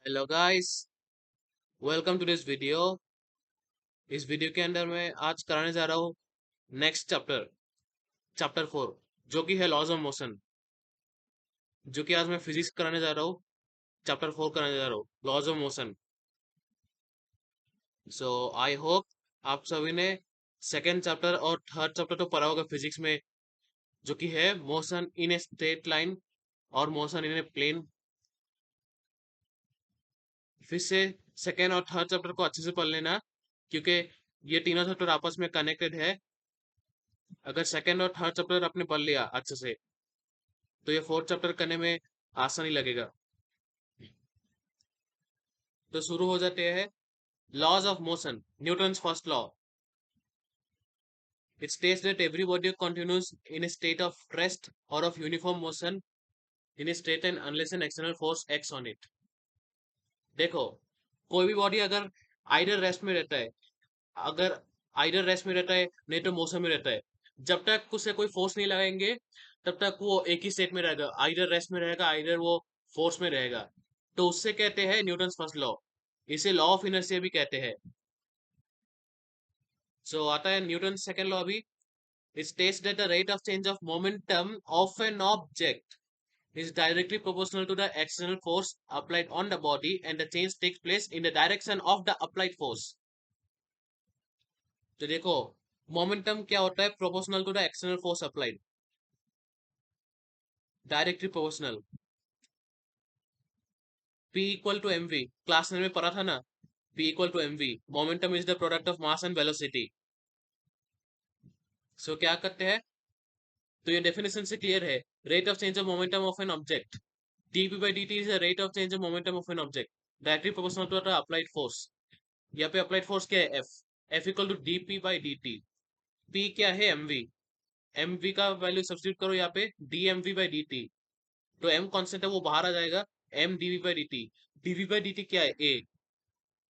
Hello guys, welcome to this video. इस video के अंदर मैं आज कराने जा रहा हूँ नेक्स्ट चैप्टर, चैप्टर 4, जो कि है लॉज ऑफ मोशन। जो कि आज मैं फिजिक्स कराने जा रहा हूँ, चैप्टर 4 कराने जा रहा हूँ, laws of motion. So I hope आप सभी ने सेकेंड चैप्टर और थर्ड चैप्टर तो पढ़ा होगा फिजिक्स में, जो कि है motion in a straight line और मोशन इन ए प्लेन। फिर से सेकेंड और थर्ड चैप्टर को अच्छे से पढ़ लेना, क्योंकि ये तीनों चैप्टर आपस में कनेक्टेड है। अगर सेकेंड और थर्ड चैप्टर आपने पढ़ लिया अच्छे से, तो ये फोर्थ चैप्टर करने में आसानी लगेगा। तो शुरू हो जाते हैं। Laws of motion, Newton's first law. It states that every body continues in a state of rest or of uniform motion in a straight line unless an external force acts on it. देखो, कोई भी body अगर idol rest में रहता है, अगर idol rest में रहता है नहीं तो मोशन में रहता है, जब तक उसे कोई फोर्स नहीं लगाएंगे तब तक वो एक ही स्टेट में रहेगा, आइडर रेस्ट में रहेगा, आइडर वो फोर्स में रहेगा। तो उससे कहते हैं न्यूटन्स फर्स्ट लॉ। इसे लॉ ऑफ इनर्शिया भी कहते हैं। सो आता है न्यूटन सेकंड लॉ अभी। It states that the rate of change of momentum of an object is directly proportional to the external force applied on the body and the change takes place in the direction of the applied force. तो देखो, momentum क्या होता है? Proportional to the external force applied, directly proportional. P equal to M V, class 9 में पढ़ा था ना। P equal to M V, momentum is the product of mass and velocity. So क्या करते हैं? तो ये डेफिनेशन से क्लियर है। Rate of change of momentum of an object, dp by dt is the rate of change of momentum of an object directly proportional to the applied force। यहाँ पे applied force क्या है? F equal to dp by dt। P क्या है? mv। mv का value substitute करो यहाँ पे, dmv by dt। तो m कांस्टेंट है, वो बाहर आ जाएगा, m dv by dt। dv by dt क्या है? a।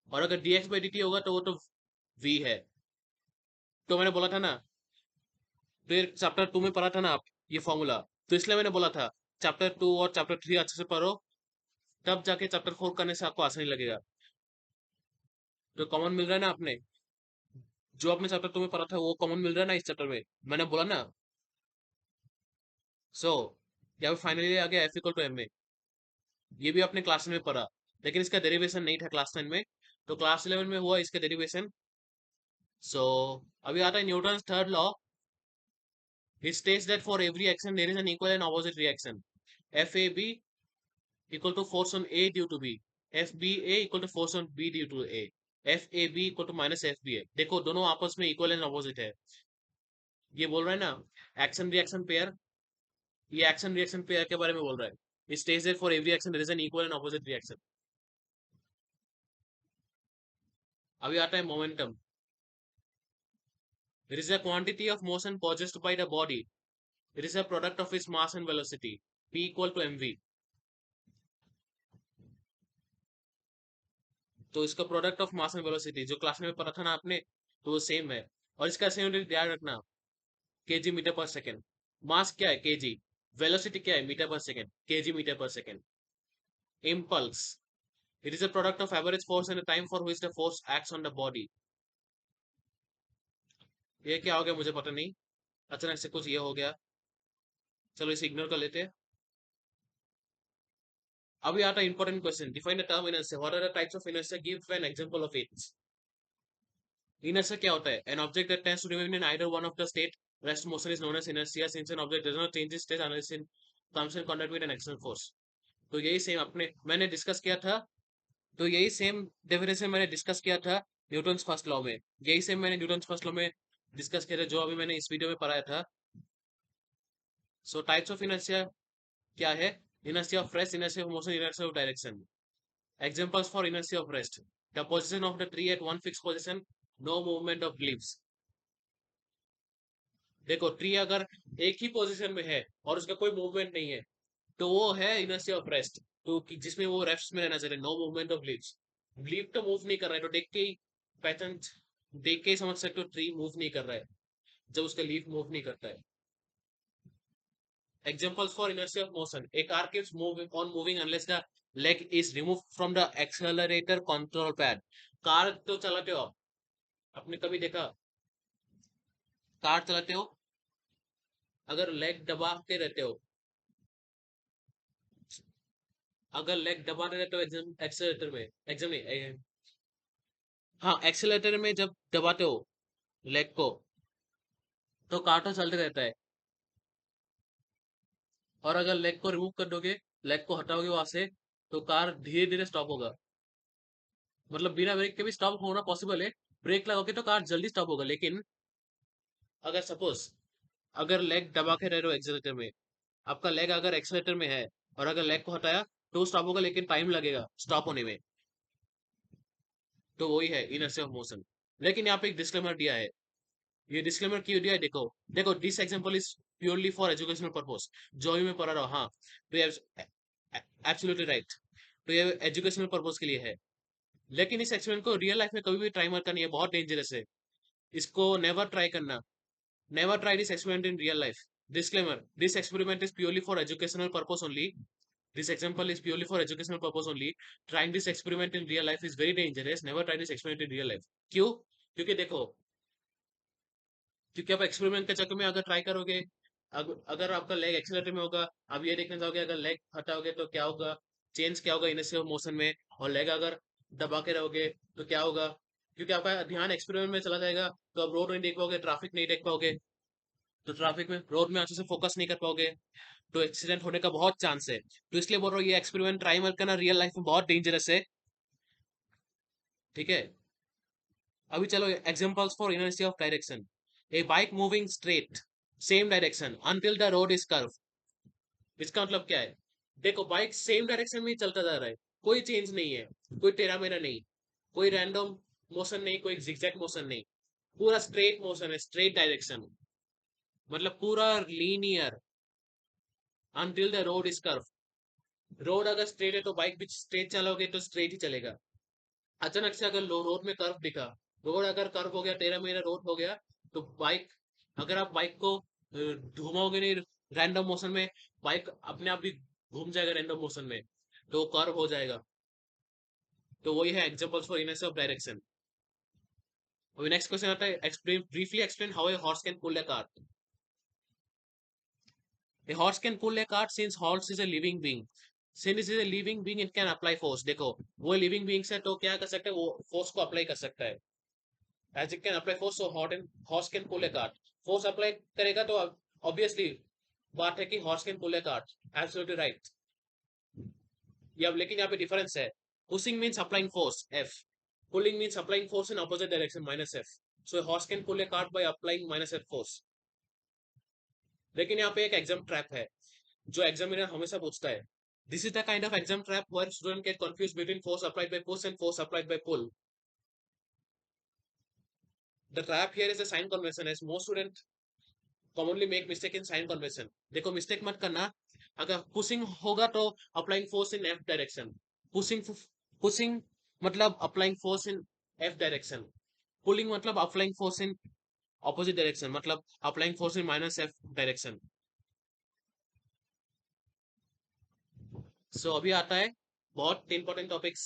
और अगर dx by dt होगा तो वो तो v है। तो मैंने बोला था ना, फिर चैप्टर 2 में पढ़ा था ना आप ये फॉर्मूला। तो इसलिए मैंने बोला था चैप्टर 2 और चैप्टर 3 अच्छे से पढ़ो, तब जाके चैप्टर 4 करने से आपको आसानी लगेगा। तो कॉमन मिल रहा है ना आपने, जो आपने चैप्टर 2 में पढ़ा था वो कॉमन मिल रहा है ना इस चैप्टर में, मैंने बोला ना। सो यहाँ पे फाइनली आ गया F equal to M A. ये भी आपने क्लास में पढ़ा, लेकिन इसका डेरिवेशन नहीं था क्लास 10 में, तो क्लास 11 में हुआ इसका डेरिवेशन। सो अभी आता है Newton third law. It states that for every action there is an equal and opposite reaction. F A B equal to force on A due to B, F B A equal to force on B due to A, F A B equal to minus F B A. देखो, दोनों आपस में equal and opposite है। ये बोल रहा है ना एक्शन रिएक्शन पेयर, ये एक्शन रिएक्शन पेयर के बारे में बोल रहा है। It states that for every action there is an equal and opposite reaction. अभी आता है momentum. There is a quantity of motion possessed by the body. It is a product of its mass and velocity. P equal to mv। तो इसका product of mass and velocity जो class में पढ़ा था ना आपने, तो वो सेम है। और इसका सेम यूनिट ध्यान रखना, केजी मीटर पर सेकेंड। मास क्या है? केजी। वेलोसिटी क्या है? मीटर पर सेकेंड, केजी मीटर पर second. Impulse, it is a product of average force and the time for which the force acts on the body. ये क्या हो गया मुझे पता नहीं, अचानक से कुछ ये हो गया, चलो इसे इग्नोर कर लेते हैं। अभी आता है important question. Define the term inertia, what are the types of inertia, give an example of it. Inertia क्या होता है? An object that tends to remain in either one of the state rest motion is known as inertia since an object does not change its state unless in comes in contact with an external force. तो यही same अपने मैंने discuss किया था। तो यही same definition मैंने discuss किया था न्यूटन्स फर्स्ट लॉ में। यही सेम मैंने न्यूटन्स फर्स्ट लॉ में डिस्कस किया था, जो अभी मैंने इस वीडियो में पढ़ाया था। सो टाइप्स ऑफ इनर्शिया क्या है? Inertia of rest, inertia of motion, inertia of direction. Examples for inertia of rest: the position of the tree at one fixed position, no movement of leaves। देखो, tree अगर एक ही position में है और उसका कोई मूवमेंट नहीं है, तो वो है इनर्शिया ऑफ रेस्ट। तो जिसमें वो रेस्ट में रहना चाहिए, no movement of leaves. Leave तो मूव नहीं कर रहा है, तो देख के ही पैटर्न देख के ही समझ सकते हो ट्री मूव नहीं कर रहा है, जब उसका लीफ मूव नहीं करता है। Examples for inertia of motion: a car keeps moving on moving unless the leg is remove from the accelerator control pad. Car तो चलाते हो आप, आपने कभी देखा कार चलाते हो, अगर लेग दबा के रहते हो, अगर लेग दबाते रहते हो एग्जाम एक्सेलरेटर में, एग्जाम नहीं हाँ एक्सेलरेटर में जब दबाते हो लेग को, तो कार तो चलते रहता है। और अगर लेग को रिमूव कर दोगे, लेग को हटाओगे वहां से, तो कार धीरे धीरे स्टॉप होगा। मतलब बिना ब्रेक के भी स्टॉप होना पॉसिबल है, ब्रेक लगाओगे तो कार जल्दी स्टॉप होगा। लेकिन अगर सपोज अगर लेग दबा के रह रहे हो एक्सेलेटर में, आपका लेग अगर एक्सेलेटर में है और अगर लेग को हटाया तो स्टॉप होगा, लेकिन टाइम लगेगा स्टॉप होने में। तो वही है इनर्शिया ऑफ मोशन। लेकिन यहाँ पे एक डिस्क्लेमर दिया है। ये डिस्क्लेमर क्यों दिया है, देखो देखो, this example is purely for educational purpose. जो भी मैं पढ़ा रहा हूँ, हाँ, तो ये एब्सोल्युटली राइट, तो ये एजुकेशनल पर्पस के लिए है। लेकिन इस एक्सपेरिमेंट को रियल लाइफ में कभी भी ट्राई मत करनी है, बहुत डेंजरस है। इसको नेवर ट्राई करना। Never try this experiment in real life. Disclaimer: This experiment is purely for educational purpose only. This example is purely for educational purpose only. Trying this experiment in real life is very dangerous. Never try this experiment in real life. क्यों? क्योंकि देखो, क्योंकि आप experiment के चक्कर में अगर try करोगे, अगर आपका लेग एक्सीलरेटर में होगा, आप ये देखना चाहोगे अगर लेग हटाओगे तो क्या होगा, चेंज क्या होगा इनर्शिया ऑफ मोशन में, और लेग अगर दबा के रहोगे तो क्या होगा। क्योंकि आपका ध्यान एक्सपेरिमेंट में चला जाएगा, तो आप रोड नहीं देख पाओगे, ट्रैफिक नहीं देख पाओगे, तो ट्रैफिक में रोड में अच्छे से फोकस नहीं कर पाओगे, तो एक्सीडेंट होने का बहुत चांस है। तो इसलिए बोल रहा हूँ ये एक्सपेरिमेंट ट्राई मत करना, रियल लाइफ में बहुत डेंजरस है। ठीक है, अभी चलो examples for inertia of direction. A bike moving straight same direction until the road is curve. इसका मतलब क्या है, देखो बाइक सेम डायरेक्शन में ही चलता जा रहा है, कोई चेंज नहीं है, कोई टेढ़ा मेढ़ा नहीं, कोई रैंडम मोशन नहीं, कोई जिगजैग मोशन नहीं, पूरा स्ट्रेट मोशन है, स्ट्रेट डायरेक्शन, मतलब पूरा linear until the road is curve. Road अगर स्ट्रेट है तो बाइक भी स्ट्रेट चलोगे तो स्ट्रेट ही चलेगा। अचानक से अगर रोड में कर्व दिखा, रोड अगर कर्व हो गया, टेढ़ा मेढ़ा रोड हो गया, तो बाइक, अगर आप बाइक को घुमाओगे नहीं रैंडम मोशन में, बाइक अपने आप भी घूम जाएगा रैंडम मोशन में, तो कर्व हो जाएगा। तो वही है examples for inertia of direction. अभी नेक्स्ट क्वेश्चन आता है, explain briefly explain how a horse can pull a cart. A horse can pull a cart since horse is a living being. Since it is a living being, it can apply force. देखो वो living beings है तो क्या कर सकता है, वो force को अप्लाई कर सकता है। As it can apply force, so horse can pull a cart. Force apply करेगा तो ऑब्वियसली बात है कि horse can pull a cart. Absolutely right. ये अब लेकिन यहाँ पे डिफरेंस है। Pushing means applying force F. Pulling means applying force in opposite direction minus F. So a horse can pull a cart by applying minus F force. लेकिन यहाँ पे एक एग्जाम ट्रैप है जो एग्जामिनर हमेशा पूछता है। This is the kind of exam trap where student get confuse between force applied by push and force applied by pull. The trap here is a sign convention as most student commonly make mistake in sign convention. देखो mistake मत करना, अगर pushing होगा तो applying force in F direction, pushing pushing मतलब applying force in F direction, pulling मतलब applying force in opposite direction, मतलब applying force in minus F direction. So अभी आता है बहुत इंपॉर्टेंट टॉपिक्स,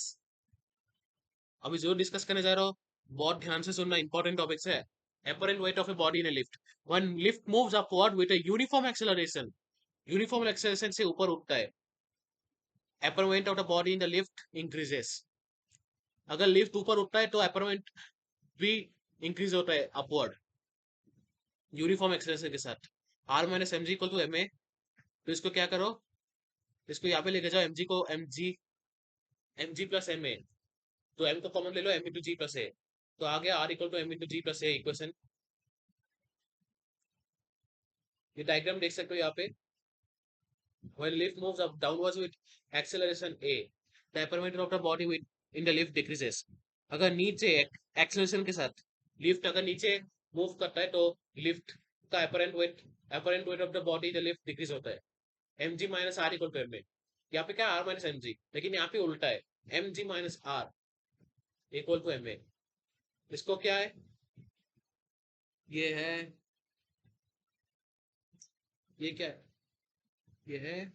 अभी जो डिस्कस करने जा रहा हूँ, बहुत ध्यान से सुनना, इंपॉर्टेंट टॉपिक्स है। apparent weight of a body in a lift, when lift moves upward with a uniform acceleration, uniform acceleration से ऊपर उठता है, apparent weight of the body in the lift increases। अगर लिफ्ट ऊपर उठता है तो apparent weight भी इंक्रीज होता है अपवर्ड यूनिफॉर्म एक्सेलरेशन के साथ। R minus M G equal to M A, तो इसको क्या करो, इसको यहाँ पे लेके जाओ, एम जी को M G plus M A, तो एम को कॉमन ले लो, M into G plus A, तो आ गया R equal to M into G plus A equation. ये डायग्राम देख सकते हो यहाँ पे, when lift moves up downwards with acceleration a, the apparent weight of the body with in the lift decreases। अगर नीचे एक्सेलरेशन के साथ लिफ्ट अगर नीचे मूव करता है तो लिफ्ट का apparent weight of the body in the lift decrease होता है। M G minus R equal to M A, यहाँ पे क्या आर माइनस एम जी, लेकिन यहाँ पे उल्टा है, M G minus R equal to M A. इसको क्या है, ये है, ये क्या है, ये है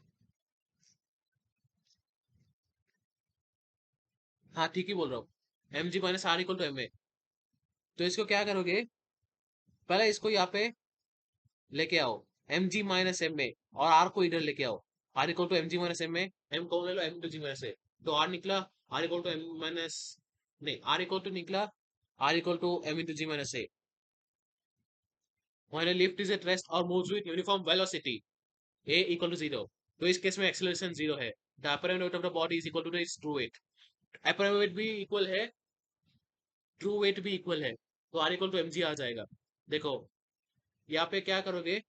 हाँ ठीक ही बोल रहा हूँ, M G minus R equal to M A. तो इसको क्या करोगे, पहले इसको यहाँ पे लेके आओ, M G minus M A, और आर को इधर लेके आओ, R equal to M G minus M A, M कौन ले लो, M to G minus A. तो आर निकला, R equal to M minus, नहीं आर इक्वल टू निकला, R equal to M into G minus A. when a lift is at rest or moves with uniform velocity a equal to 0, तो इस case में acceleration 0 है, the apparent weight of the body is equal to its true weight, apparent weight भी equal है, true weight भी equal है, तो R equal to M G आ जाएगा। देखो यहाँ पे क्या करोगे,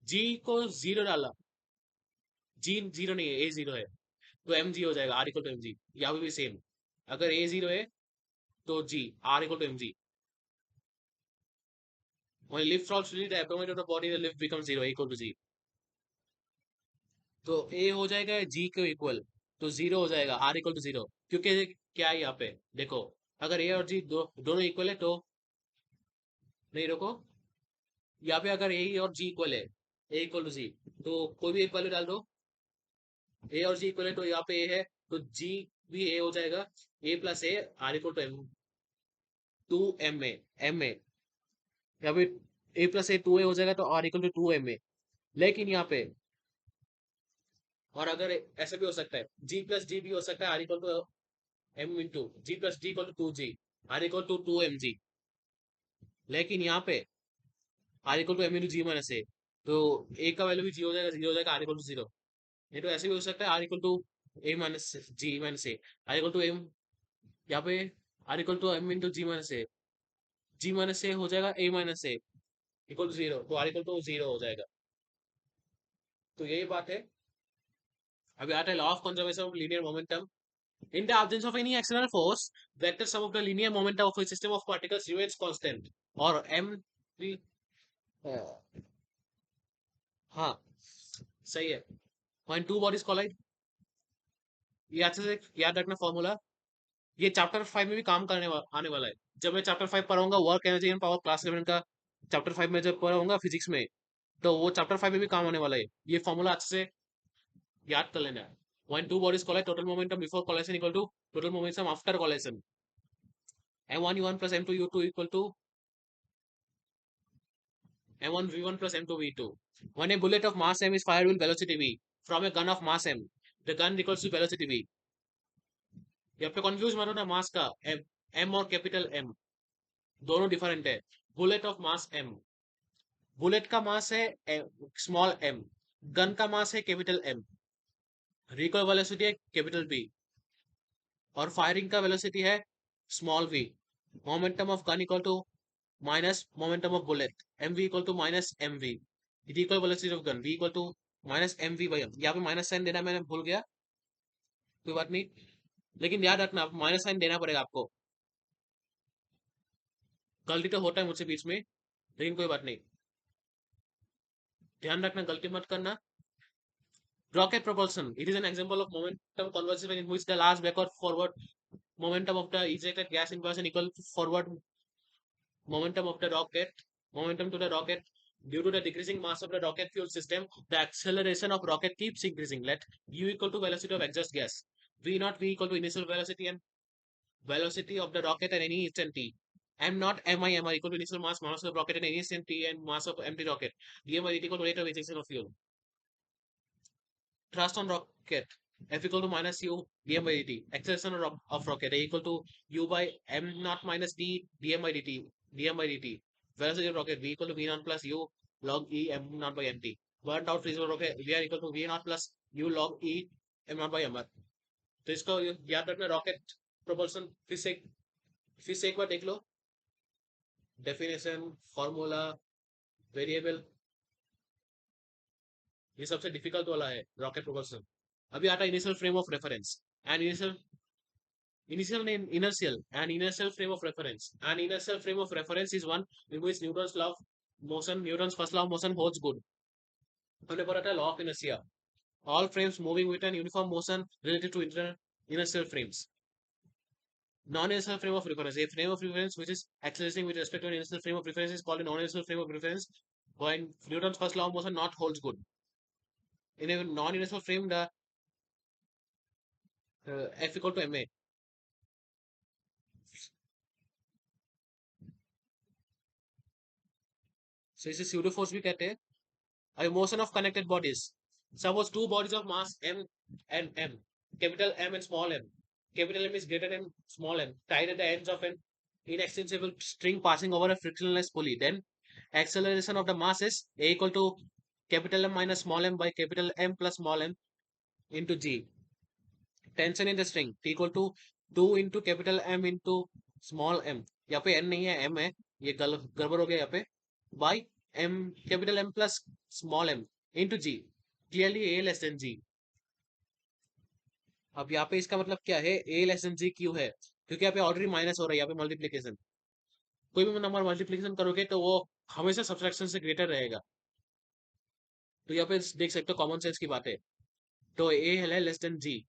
जी को 0 डाला, जी 0 नहीं है, ए 0 है, तो एम जी हो जाएगा, R equal to M G. यहाँ पे भी सेम, अगर ए 0 है तो G, R equal to M G. when lift falls fully the apparent weight of the body the lift becomes 0 equal to g, तो ए हो जाएगा जी के इक्वल, तो 0 हो जाएगा, आर इक्वल टू 0, क्योंकि क्या है यहाँ पे देखो, अगर ए और जी दोनों इक्वल है तो, नहीं रोको, यहाँ पे अगर ए और जी इक्वल है, ए इक्वल टू जी, तो कोई भी एक वैल्यू डाल दो, ए और जी इक्वल है तो यहाँ पे ए है, तो जी भी ए हो जाएगा, A plus A, R equal to M two M A, M A, यहाँ पे ए प्लस ए टू ए हो जाएगा, तो R equal to two M A. लेकिन यहाँ पे, और अगर ऐसा भी हो सकता है, जी प्लस जी भी हो सकता है, R equal to M into G plus G equal to two G, R equal to two M G. लेकिन यहाँ पे R equal to M into G minus A, तो ए का वैल्यू भी जी हो जाएगा, जीरो हो जाएगा, आर इक्वल टू जीरो। नहीं तो ऐसे भी हो सकता है, R equal to A minus G minus A, R equal to M, यहाँ पे R equal to M into G minus A, G minus A हो जाएगा A minus A equal to zero, तो आर इक्वल टू जीरो हो जाएगा। तो यही बात है। अभी आता है law of conservation of linear momentum. In the absence of any external force, vector sum of the linear momentum of a system of particles remains constant, और m हाँ सही है। when two bodies collide, ये अच्छे से याद रखना formula, ये चैप्टर 5 में भी काम आने वाला है। जब मैं चैप्टर 5 पढ़ाऊंगा, work energy and power class 11 का चैप्टर 5 में जब पढ़ाऊंगा फिजिक्स में, तो वो चैप्टर 5 में भी काम आने वाला है। ये फॉर्मूला अच्छे से याद कर लेना है। when two bodies collide, total momentum before collision equal to total momentum after collision, m1 u1 plus m2 u2 equal to m1 v1 plus m2 v2. When a bullet of mass m is fired with velocity v from a gun of mass m, the gun equals to velocity v. यहाँ पे confuse मत होना, मास का M और capital M दोनों different है। Bullet of mass M, bullet का mass है स्मॉल एम, गन का मास है कैपिटल एम, रिकॉइल वेलोसिटी है कैपिटल बी, और फायरिंग का वेलोसिटी है small V. Momentum of gun equal to minus momentum of bullet, M V equal to minus M V, recoil velocity of gun V equal to minus M V by M. यहाँ पे minus sign देना मैंने भूल गया, कोई बात नहीं, लेकिन याद रखना माइनस साइन देना पड़ेगा आपको। गलती तो होता है मुझसे बीच में, लेकिन कोई बात नहीं, ध्यान रखना गलती मत करना। Rocket propulsion, it is an example of momentum conservation in which the last backward forward momentum of the ejected gas in person equal to forward momentum of the rocket, momentum to the rocket. Due to the decreasing mass of the rocket fuel system, the acceleration of rocket keeps increasing. Let u equal to velocity of exhaust gas, v naught v equal to initial velocity and velocity of the rocket at any instant t. M naught mi equal to initial mass of the rocket at any instant t and mass of empty rocket. dm by dt equal to rate of ejection of fuel. Thrust on rocket F equal to minus u dm by dt. Acceleration of rocket A equal to u by m naught minus d dm by dt, dm by dt. Velocity of rocket V equal to v naught plus u log e m naught by mt. Burnt out physical rocket V are equal to v naught plus u log e m naught by mr. तो इसको याद रखना, rocket propulsion फिर से एक बार देख लो, definition, formula, variable, ये सबसे डिफिकल्ट वाला है रॉकेट प्रोपल्सन। अभी आता है initial frame of reference and inertial frame of reference. An inertial frame of reference is one in which Newton's first law of motion holds good. हमने पढ़ा था law of inertia. All frames moving with an uniform motion related to inertial frames. Non-inertial frame of reference. A frame of reference which is accelerating with respect to an inertial frame of reference is called a non-inertial frame of reference. When Newton's first law of motion not holds good. In a non-inertial frame, the F equal to ma. So इसे pseudo force भी कहते हैं. A motion of connected bodies. Suppose two bodies of mass m and m, capital M and small m. Capital M is greater than small m, tied at the ends of an inextensible string passing over a frictionless pulley. Then acceleration of the mass is A equal to capital M minus small m by capital M plus small m into g. Tension in the string T equal to 2 into capital M into small m. यहाँ पे n नहीं है m है, ये गड़बड़ हो गया यहाँ पे. By m capital M plus small m into g. Clearly a less than g. अब यहाँ पे इसका मतलब क्या है, a less than g क्यों है? क्योंकि यहाँ पे ऑलरेडी माइनस हो रहा है, यहाँ पे मल्टीप्लीकेशन. कोई भी नंबर मल्टीप्लीकेशन करोगे तो वो हमेशा सब्ट्रैक्शन से ग्रेटर रहेगा. तो यहाँ पे देख सकते हो कॉमन सेंस की बात है. तो a है लेस देन g.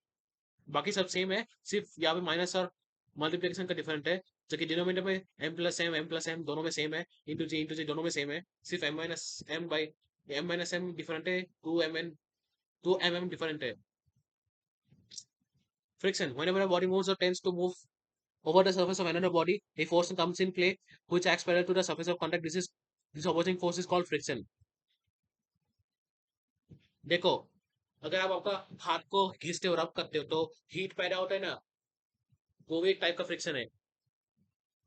बाकी सब सेम है, सिर्फ यहाँ पे माइनस और मल्टीप्लिकेशन का डिफरेंट है. जो कि डिनोमिनेटर में m प्लस m दोनों में सेम है, इंटू जी दोनों में सेम है. सिर्फ m माइनस m डिफरेंट है, 2 mm डिफरेंट है. Friction. Whenever a body moves or tends to move over the surface of another body, a force comes in play which acts parallel to the surface of contact. This opposing force is called friction. देखो, अगर आप आपका हाथ को घिसते हो, रब करते हो, तो हीट पैदा होता है ना, वो भी एक टाइप का फ्रिक्शन है.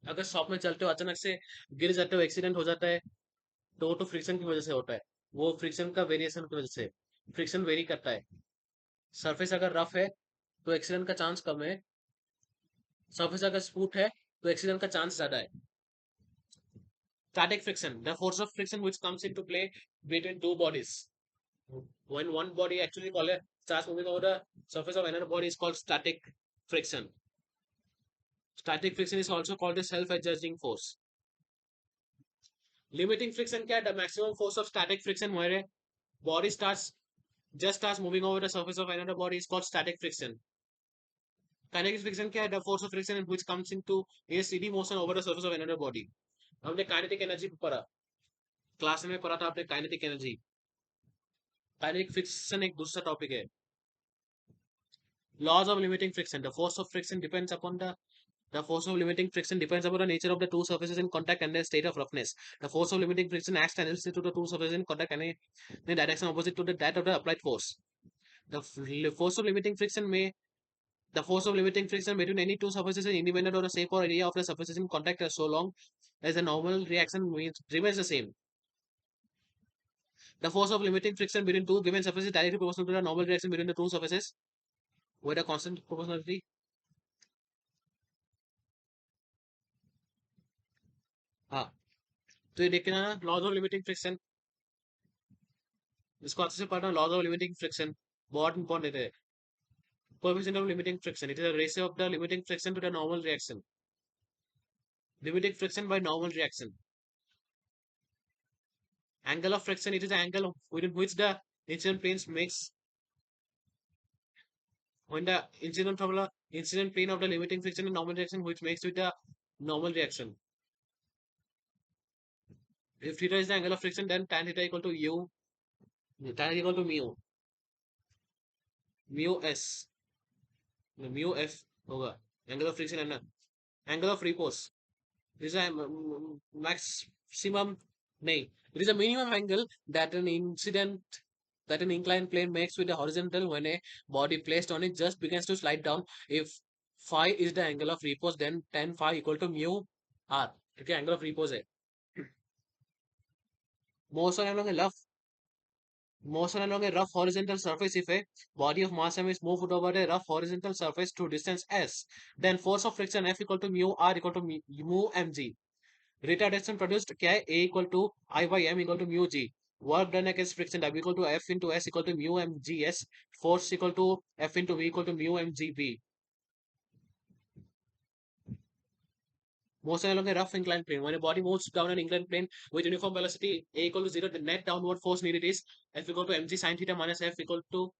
अगर शॉप में चलते हो, अचानक से गिर जाते हो, एक्सीडेंट हो जाता है, तो वो तो फ्रिक्शन की वजह से होता है. वो फ्रिक्शन का वेरिएशन की वजह से. फ्रिक्शन वेरी करता है. सरफेस अगर रफ है तो एक्सीडेंट का चांस कम है. सरफेस अगर स्मूथ है तो एक्सीडेंट का चांस ज्यादा है. Static friction, the force of friction which comes into play between two bodies. When one body actually starts moving over the surface of another body is called static friction. Static friction is also called the self-adjusting force. Limiting friction क्या है? The maximum force of static friction where a body starts moving over the surface of another body is called static friction. Kinetic friction क्या है? The force of friction which comes into a steady motion over the surface of another body. हमने kinetic energy पढ़ा, class में पढ़ा था आपने kinetic energy. Kinetic friction एक दूसरा टॉपिक है. Laws of limiting friction. The force of friction depends upon the force of limiting friction depends upon the nature of the two surfaces in contact and their state of roughness. The force of limiting friction acts tangentially to the two surfaces in contact and in a direction opposite to that of the applied force. Force of limiting friction may the force of limiting friction between any two surfaces is independent of the shape or area of the surfaces in contact so long as the normal reaction remains the same. The force of limiting friction between two given surfaces is directly proportional to the normal reaction between the two surfaces with a constant proportionality. हाँ, तो ये देखना ना, laws of limiting friction, इसको अच्छे से पढ़ना. Laws of limiting friction बहुत इंपॉर्टेंट है. Coefficient of limiting friction, it is the ratio of the limiting friction to the normal reaction. Limiting friction by normal reaction. Angle of friction, it is the angle within which the incident plane makes when the incident plane of the limiting friction and normal reaction which makes with the normal reaction. If theta is the angle of friction, then tan theta equal to u, tan equal to mu s, mu f होगा. Angle of friction है ना. Angle of repose, this is a maximum, नहीं, it is a minimum angle that an inclined plane makes with the horizontal when a body placed on it just begins to slide down. If phi is the angle of repose, then tan phi equal to mu r, क्योंकि angle of repose है. Motion along a rough horizontal surface. If a body of mass m is moved over a rough horizontal surface to distance s, then force of friction F equal to mu r equal to mu mg. Retardation produced क्या है? A equal to I by m equal to mu g. Work done against friction W equal to F into S equal to mu mg s. Force equal to F into V equal to mu mg b. Motion along a rough inclined plane. When a body moves down an inclined plane with uniform velocity A equal to 0, the net downward force needed is F equal to mg sin theta minus F equal to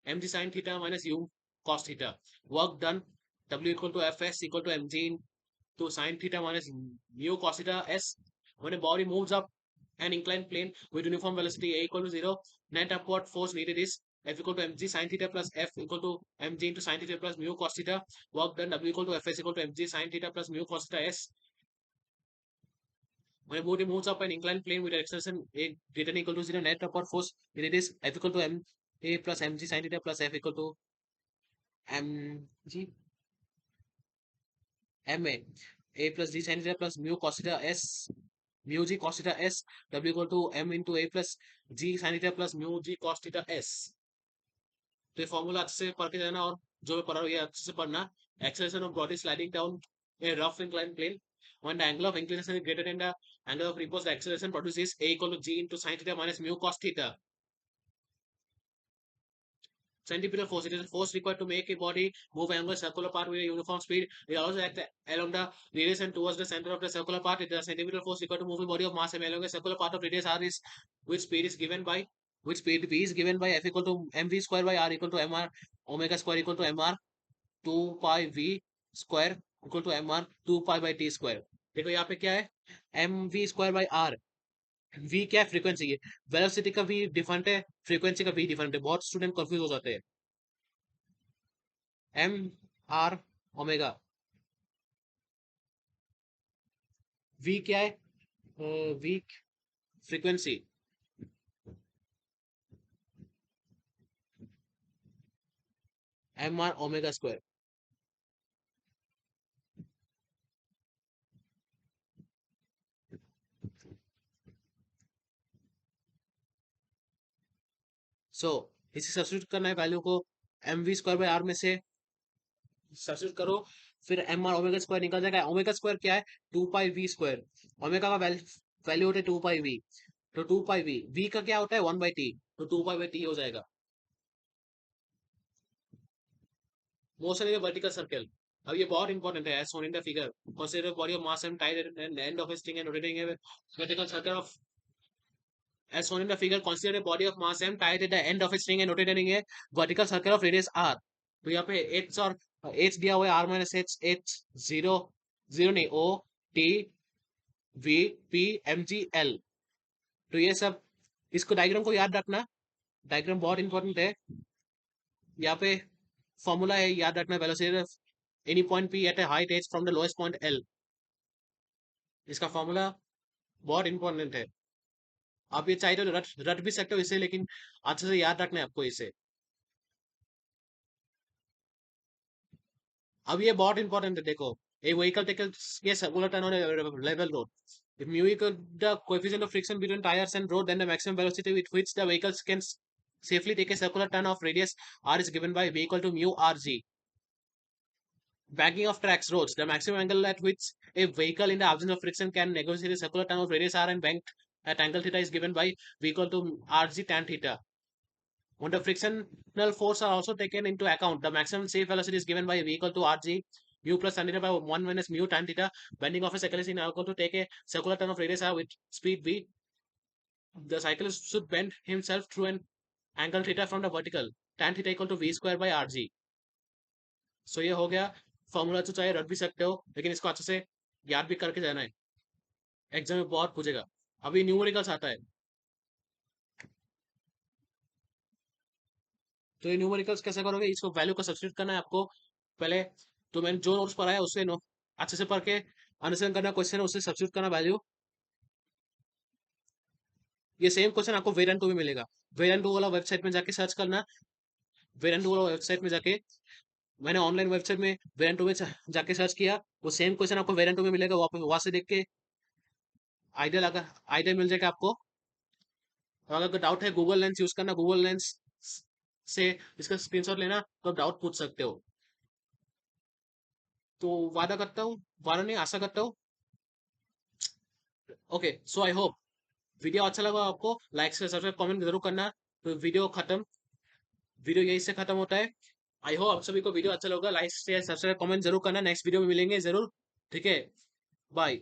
mg sin theta minus u cos theta. Work done W equal to Fs equal to mg to sin theta minus mu cos theta s. When a body moves up an inclined plane with uniform velocity A equal to 0, net upward force needed is F equal to mg sin theta plus F equal to mg into sin theta plus mu cos theta. Work done W equal to Fs equal to mg sin theta plus mu cos theta S. When a body moves up an inclined plane with acceleration a greater than equal to 0, net upward force it is F equal to m a plus mg sin theta plus F equal to mg ma a plus g sin theta plus mu cos theta S mu g cos theta S. W equal to m into a plus g sin theta plus mu g cos theta S. तो ये formula अच्छे से पढ़ के जाना और जो भी पढ़ा ये अच्छे से पढ़ना. Acceleration of body sliding down a rough inclined plane when the angle of inclination is greater than the angle of repose, the acceleration produces a equal to g into sin theta minus mu cos theta. Centripetal force, it is a force required to make a body move angular circular path with a uniform speed. It also acts along the radius and towards the center of the circular path. It is a centripetal force required to move a body of mass m along a circular path of radius r, is which speed is given by which speed v is given by F equal to mv square by r equal to mr omega square equal to mr 2 pi v square equal to mr 2 pi by t square. देखो यहाँ पे क्या है, mv square by r. v क्या है, frequency है. Velocity का v different है, फ्रीक्वेंसी का v डिफरेंट है. बहुत स्टूडेंट कंफ्यूज हो जाते हैं. M R omega. v क्या है, v frequency. M R omega square. So इसे सब्स्टिट्यूट करना है वैल्यू को M V square by R में से सब्स्टिट्यूट करो. फिर एम आर ओमेगा स्क्वायर निकल जाएगा. ओमेगा स्क्वायर क्या है, 2 पाई वी स्क्वायर. ओमेगा का वैल्यू होता है 2 पाई वी. तो 2 पाई वी, वी का क्या होता है 1 बाई टी. तो 2 पाई बाई टी हो जाएगा. Motion in vertical circle. अब ये बहुत इंपॉर्टेंट है. As shown in the figure, consider body of mass M tied at end of string and rotating a vertical circle of. As shown in the figure, consider a body of mass m tied at the end of a string and rotating a vertical circle of radius r. तो यहाँ पे h और h दिया हुआ है r minus h, h 0 0 नहीं o t v p m g l. तो ये सब, इसको डायग्राम को याद रखना. डायग्राम बहुत इंपॉर्टेंट है. यहाँ पे फॉर्मूला है, याद रखना. Velocity of any point p at a height h from the lowest point l. इसका फॉर्मूला बहुत इंपॉर्टेंट है. आप ये चाहे तो रट रट भी सकते हो इसे, लेकिन अच्छे से याद रखना है आपको इसे. अब ये बहुत इंपॉर्टेंट है. देखो, a vehicle takes a circular turn on a level road. If mu equal the coefficient of friction between tires and road, then the maximum velocity with which the vehicles can safely take a circular turn of radius r is given by v equal to mu rg. Banking of tracks roads, the maximum angle at which a vehicle in the absence of friction can negotiate a circular turn of radius r and banked at angle theta is given by v equal to rg tan theta. When the frictional force are also taken into account, the maximum safe velocity is given by v equal to rg mu plus tan theta by 1 minus mu tan theta. Bending of a cycle is equal to take a circular turn of radius r with speed v. The cyclist should bend himself through an angle theta from the vertical. Tan theta equal to v square by rg. So ये हो गया formula. तो चाहे रट भी सकते हो, लेकिन इसको अच्छे से याद भी करके जाना है. एग्जाम में बहुत पूछेगा. अभी न्यूमेरिकल्स आता है. तो ये न्यूमेरिकल्स कैसे करोगे, इसको वैल्यू को सब्स्टिट्यूट करना है आपको. पहले तो मैंने जो नोट्स पढ़ा है उससे अच्छे से पढ़ के अंडरस्टैंड करना क्वेश्चन, उससे सब्स्टिट्यूट करना वैल्यू. ये सेम क्वेश्चन आपको वेरिएंट 2 में मिलेगा. वेरिएंट 2 वाला वेबसाइट में जाके सर्च करना. वेरिएंट 2 वाला वेबसाइट में जाके, मैंने ऑनलाइन वेबसाइट में वेरिएंट 2 में जाके सर्च किया. वो सेम क्वेश्चन आपको वेरिएंट 2 में मिलेगा. वहां से देख के आइडिया लगा, आइडिया मिल जाएगा आपको. अगर डाउट है, गूगल लेंस यूज करना. गूगल लेंस से इसका स्क्रीनशॉट लेना, तो डाउट पूछ सकते हो. तो वादा करता हूँ, वादा नहीं, आशा करता हूँ. Okay, so I hope video अच्छा लगा आपको. लाइक से सब्सक्राइब कमेंट जरूर करना. तो वीडियो खत्म, वीडियो यही से खत्म होता है. आई होप आप सभी को वीडियो अच्छा लगा. लाइक से सब्सक्राइब कमेंट जरूर करना. नेक्स्ट वीडियो में मिलेंगे जरूर. ठीक है, बाय.